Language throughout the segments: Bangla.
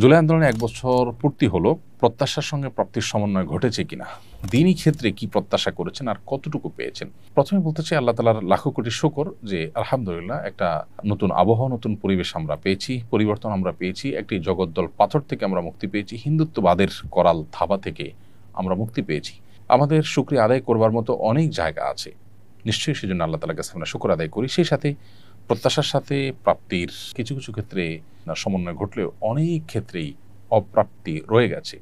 জুলাই আন্দোলনে ১ বছর পূর্তি হলো, প্রত্যাশার সঙ্গে প্রাপ্তির সমন্বয় ঘটেছে কিনা, দিনই ক্ষেত্রে কি প্রত্যাশা করেছেন আর কতটুকু পেয়েছেন। প্রথমে বলতে চাই আল্লাহ তাআলার লাখো কোটি শুকর যে আলহামদুলিল্লাহ একটা নতুন আবহাওয়া, নতুন পরিবেশ আমরা পেয়েছি, পরিবর্তন আমরা পেয়েছি, একটি জগদ্দল পাথর থেকে আমরা মুক্তি পেয়েছি, হিন্দুত্ববাদের করাল থাবা থেকে আমরা মুক্তি পেয়েছি। আমাদের শুকরিয়া আদায় করবার মতো অনেক জায়গা আছে, নিশ্চয়ই সেজন্য আল্লাহ তাআলার কাছে আমরা শুকর আদায় করি। সেই সাথে প্রত্যাশার সাথে প্রাপ্তির কিছু কিছু ক্ষেত্রে সমন্বয় ঘটলেও অনেক ক্ষেত্রেই অপ্রাপ্তি রয়ে গেছে।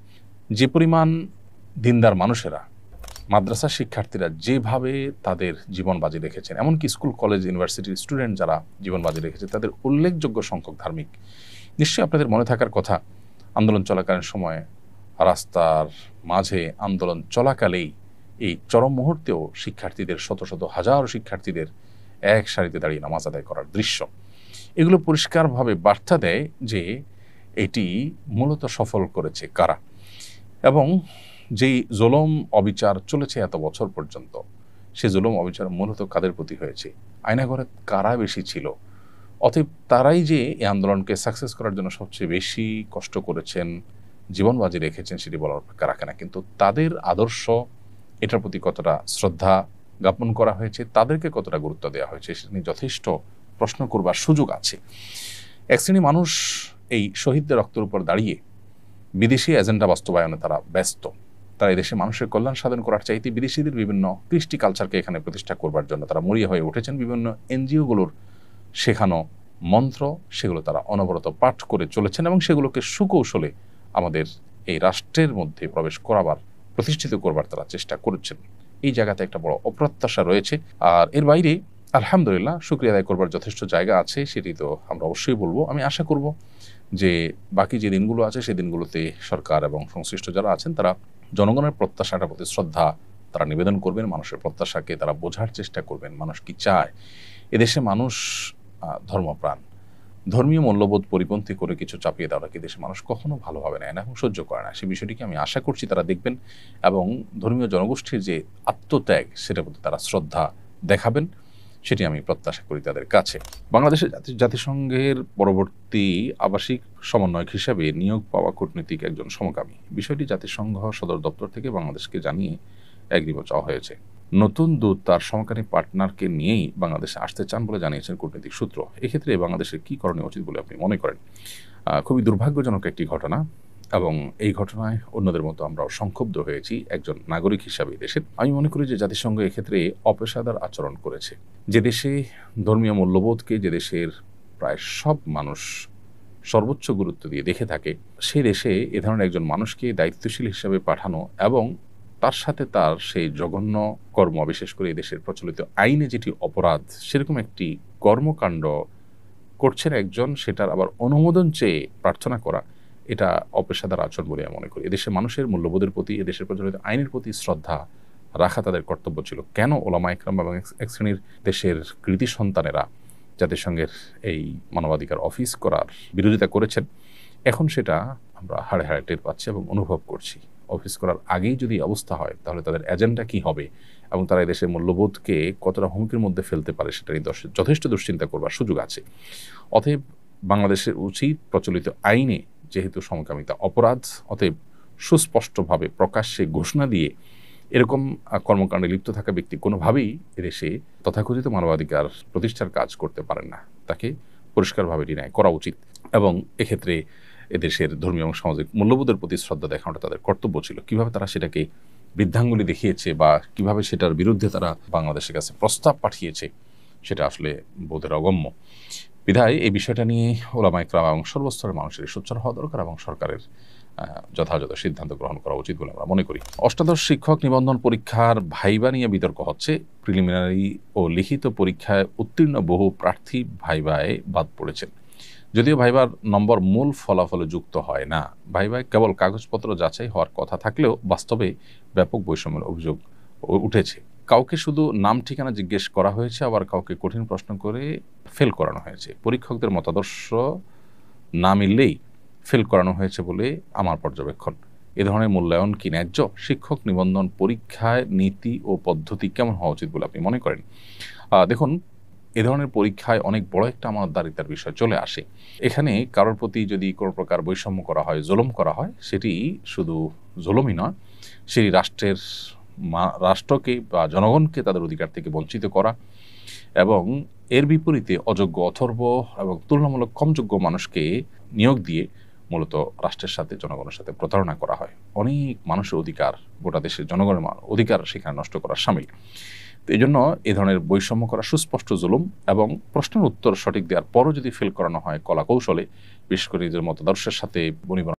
যে পরিমাণ দিনদার মানুষেরা, মাদ্রাসা শিক্ষার্থীরা যেভাবে তাদের জীবন বাজি রেখেছেন, এমনকি স্কুল কলেজ ইউনিভার্সিটির স্টুডেন্ট যারা জীবন বাজি রেখেছে, তাদের উল্লেখযোগ্য সংখ্যক ধার্মিক। নিশ্চয়ই আপনাদের মনে থাকার কথা, আন্দোলন চলাকালীন সময়ে রাস্তার মাঝে আন্দোলন চলাকালেই এই চরম মুহূর্তেও শিক্ষার্থীদের শত শত হাজার শিক্ষার্থীদের এক সারিতে দাঁড়িয়ে নামাজ আদায় করার দৃশ্য, এগুলো পরিষ্কারভাবে বার্তা দেয় যে এটি মূলত সফল করেছে কারা, এবং যেই জুলুম অবিচার চলেছে এত বছর পর্যন্ত, সে জুলুম অবিচার মূলত কাদের প্রতি হয়েছে, আয়নাঘরে কারা বেশি ছিল। অতএব তারাই যে এই আন্দোলনকে সাকসেস করার জন্য সবচেয়ে বেশি কষ্ট করেছেন, জীবন বাজি রেখেছেন, সেটি বলার অপেক্ষা রাখে না। কিন্তু তাদের আদর্শ, এটার প্রতি কতটা শ্রদ্ধা জ্ঞাপন করা হয়েছে, তাদেরকে কতটা গুরুত্ব দেওয়া হয়েছে, সেটা নিয়ে যথেষ্ট প্রশ্ন করবার সুযোগ আছে। এক শ্রেণী মানুষ এই শহীদদের রক্তের উপর দাঁড়িয়ে বিদেশি এজেন্ডা বাস্তবায়নে তারা ব্যস্ত। তারা এই দেশে মানুষের কল্যাণ সাধন করার চাইতে বিদেশিদের বিভিন্ন কৃষ্টি কালচারকে এখানে প্রতিষ্ঠা করবার জন্য তারা মরিয়া হয়ে উঠেছেন। বিভিন্ন এনজিওগুলোর শেখানো মন্ত্র, সেগুলো তারা অনবরত পাঠ করে চলেছেন এবং সেগুলোকে সুকৌশলে আমাদের এই রাষ্ট্রের মধ্যে প্রবেশ করাবার, প্রতিষ্ঠিত করবার তারা চেষ্টা করছেন। এই জায়গাতে একটা বড় অপ্রত্যাশা রয়েছে। আর এর বাইরে আলহামদুলিল্লাহ শুকরিয়া আদায় করবার যথেষ্ট জায়গা আছে, সেটি তো আমরা অবশ্যই বলবো। আমি আশা করব যে বাকি যে দিনগুলো আছে সেই দিনগুলোতে সরকার এবং সংশ্লিষ্ট যারা আছেন তারা জনগণের প্রত্যাশাটার প্রতি শ্রদ্ধা তারা নিবেদন করবেন, মানুষের প্রত্যাশাকে তারা বোঝার চেষ্টা করবেন, মানুষ কি চায়। এদেশে মানুষ ধর্মপ্রাণ, ধর্মীয় মূল্যবোধ পরিপন্থী করে কিছু চাপিয়ে দেওয়া কি দেশে মানুষ কখনো ভালোভাবে নেয় না এবং সহ্য করে না। সেই বিষয়টিকে আমি আশা করছি তারা দেখবেন এবং ধর্মীয় জনগোষ্ঠীর যে আত্মত্যাগ, সেটার প্রতি তারা শ্রদ্ধা দেখাবেন, সেটি আমি প্রত্যাশা করি তাদের কাছে। বাংলাদেশের জাতিসংঘের পরবর্তী আবাসিক সমন্বয়ক হিসেবে নিয়োগ পাওয়া কূটনীতিক একজন সমকামী, বিষয়টি জাতিসংঘ সদর দপ্তর থেকে বাংলাদেশকে জানিয়ে এগ্রিমেন্ট চাওয়া হয়েছে। নতুন দূত তার সমকামী পার্টনারকে নিয়েই বাংলাদেশে আসতে চান বলে জানিয়েছেন কূটনৈতিক সূত্র। এক্ষেত্রে বাংলাদেশের কী করণীয় উচিত বলে আপনি মনে করেন? খুবই দুর্ভাগ্যজনক একটি ঘটনা, এবং এই ঘটনায় অন্যদের মতো আমরাও সংক্ষুব্ধ হয়েছি একজন নাগরিক হিসাবে দেশের। আমি মনে করি যে জাতিসংঘ এক্ষেত্রে অপেশাদার আচরণ করেছে। যে দেশে ধর্মীয় মূল্যবোধকে, যে দেশের প্রায় সব মানুষ সর্বোচ্চ গুরুত্ব দিয়ে দেখে থাকে, সেই দেশে এ ধরনের একজন মানুষকে দায়িত্বশীল হিসাবে পাঠানো এবং তার সাথে তার সেই জঘন্য কর্ম, বিশেষ করে এই দেশের প্রচলিত আইনে যেটি অপরাধ, সেরকম একটি কর্মকাণ্ড করছেন একজন, সেটার আবার অনুমোদন চেয়ে প্রার্থনা করা, এটা অপেশাদার আচরণ বলে আমি মনে করি। এদেশের মানুষের মূল্যবোধের প্রতি, এদেশের প্রচলিত আইনের প্রতি শ্রদ্ধা রাখা তাদের কর্তব্য ছিল। কেন ওলামা ইকরাম এবং এক শ্রেণীর দেশের কৃতি সন্তানেরা জাতিসংঘের এই মানবাধিকার অফিস করার বিরোধিতা করেছেন, এখন সেটা আমরা হাড়ে হাড়ে টের পাচ্ছি এবং অনুভব করছি। অফিস করার আগেই যদি অবস্থা হয়, তাহলে তাদের এজেন্ডা কি হবে এবং তারা এদেশের মূল্যবোধকে কতটা হুমকির মধ্যে ফেলতে পারে, সেটা নিয়ে যথেষ্ট দুশ্চিন্তা করবার সুযোগ আছে। অতএব বাংলাদেশের উচিত, প্রচলিত আইনে যেহেতু সমকামিতা অপরাধ, অতএব সুস্পষ্টভাবে প্রকাশ্যে ঘোষণা দিয়ে এরকম কর্মকাণ্ডে লিপ্ত থাকা ব্যক্তি কোনোভাবেই এদেশে তথাকথিত মানবাধিকার প্রতিষ্ঠার কাজ করতে পারেন না, তাকে পরিষ্কারভাবে ডিনাই করা উচিত। এবং এক্ষেত্রে এদেশের ধর্মীয় এবং সামাজিক মূল্যবোধের প্রতি শ্রদ্ধা দেখানোটা তাদের কর্তব্য ছিল। কিভাবে তারা সেটাকে বৃদ্ধাঙ্গুলি দেখিয়েছে বা কিভাবে সেটার বিরুদ্ধে তারা বাংলাদেশের কাছে প্রস্তাব পাঠিয়েছে, সেটা আসলে বোধের অগম্য। বিধায় এই বিষয়টা নিয়ে ওলামা ইকরাম এবং সর্বস্তরের মানুষের সোচ্চার হওয়া দরকার এবং সরকারের যথাযথ সিদ্ধান্ত গ্রহণ করা উচিত বলে আমরা মনে করি। অষ্টাদশ শিক্ষক নিবন্ধন পরীক্ষার ভাইবা নিয়ে বিতর্ক হচ্ছে। প্রিলিমিনারি ও লিখিত পরীক্ষায় উত্তীর্ণ বহু প্রার্থী ভাইবায় বাদ পড়েছেন। যদিও ভাইবার নম্বর মূল ফলাফলে যুক্ত হয় না, ভাইবায় কেবল কাগজপত্র যাচাই হওয়ার কথা থাকলেও বাস্তবে ব্যাপক বৈষম্যের অভিযোগ উঠেছে। কাউকে শুধু নাম ঠিকানা জিজ্ঞেস করা হয়েছে, আবার কাউকে কঠিন প্রশ্ন করে ফেল করানো হয়েছে। পরীক্ষকদের মতাদর্শ না মিললেই ফেল করানো হয়েছে বলে আমার পর্যবেক্ষণ। এ ধরনের মূল্যায়ন কি ন্যায্য? শিক্ষক নিবন্ধন পরীক্ষায় নীতি ও পদ্ধতি কেমন হওয়া উচিত বলে আপনি মনে করেন? দেখুন, এ ধরনের পরীক্ষায় অনেক বড় একটা আমানতদারিতার বিষয় চলে আসে। এখানে কারোর প্রতি যদি কোনো প্রকার বৈষম্য করা হয়, জুলুম করা হয়, সেটি শুধু জুলুমই নয়, সেই রাষ্ট্রকে বা জনগণকে তাদের অধিকার থেকে বঞ্চিত করা, এবং এর বিপরীতে অযোগ্য, অথর্ব এবং তুলনামূলক কম যোগ্য মানুষকে নিয়োগ দিয়ে মূলত রাষ্ট্রের সাথে, জনগণের সাথে প্রতারণা করা হয়। অনেক মানুষের অধিকার, গোটা দেশের জনগণের অধিকার সেখানে নষ্ট করা শামিল। তো এই জন্য এ ধরনের বৈষম্য করা সুস্পষ্ট জুলুম, এবং প্রশ্নের উত্তর সঠিক দেওয়ার পরও যদি ফেল করানো হয় কলা কৌশলে, বিশেষ করে নিজের মতাদর্শের সাথে বনিবনা